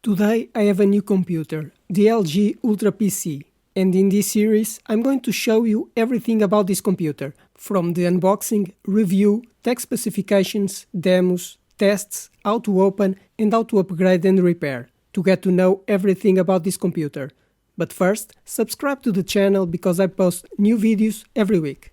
Today I have a new computer, the LG UltraPC, and in this series I'm going to show you everything about this computer, from the unboxing, review, tech specifications, demos, tests, how to open and how to upgrade and repair, to get to know everything about this computer. But first, subscribe to the channel because I post new videos every week.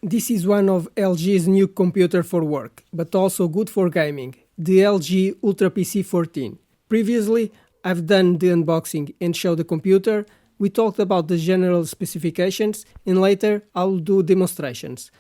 This is one of LG's new computer for work, but also good for gaming, the LG UltraPC 14. Previously, I've done the unboxing and show the computer, we talked about the general specifications, and later I'll do demonstrations.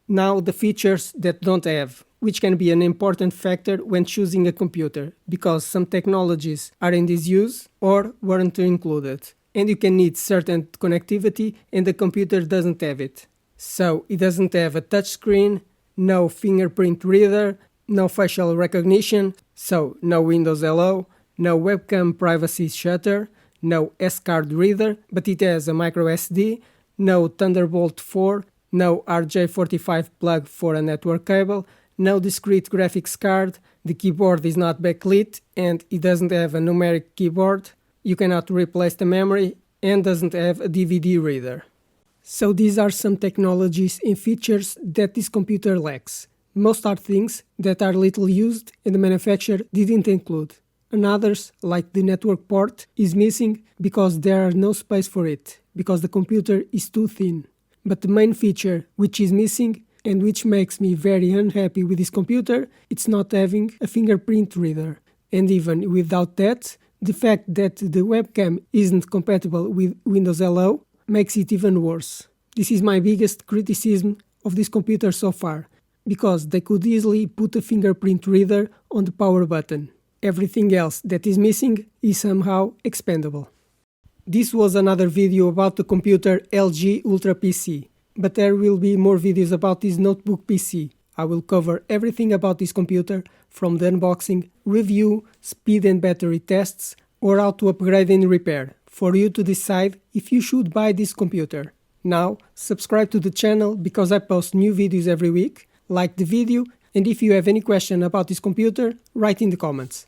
Now the features that don't have, which can be an important factor when choosing a computer, because some technologies are in disuse or weren't included, and you can need certain connectivity and the computer doesn't have it. So it doesn't have a touchscreen, no fingerprint reader, no facial recognition, so no Windows Hello, no webcam privacy shutter, no S-card reader, but it has a microSD, no Thunderbolt 4, no RJ45 plug for a network cable, no discrete graphics card, the keyboard is not backlit and it doesn't have a numeric keyboard, you cannot replace the memory, and doesn't have a DVD reader. So these are some technologies and features that this computer lacks. Most are things that are little used and the manufacturer didn't include. And others, like the network port, is missing because there are no space for it, because the computer is too thin. But the main feature which is missing and which makes me very unhappy with this computer, it's not having a fingerprint reader. And even without that, the fact that the webcam isn't compatible with Windows Hello makes it even worse. This is my biggest criticism of this computer so far, because they could easily put a fingerprint reader on the power button. Everything else that is missing is somehow expendable. This was another video about the computer LG UltraPC, but there will be more videos about this notebook PC. I will cover everything about this computer, from the unboxing, review, speed and battery tests, or how to upgrade and repair, for you to decide if you should buy this computer. Now, subscribe to the channel because I post new videos every week, like the video, and if you have any question about this computer, write in the comments.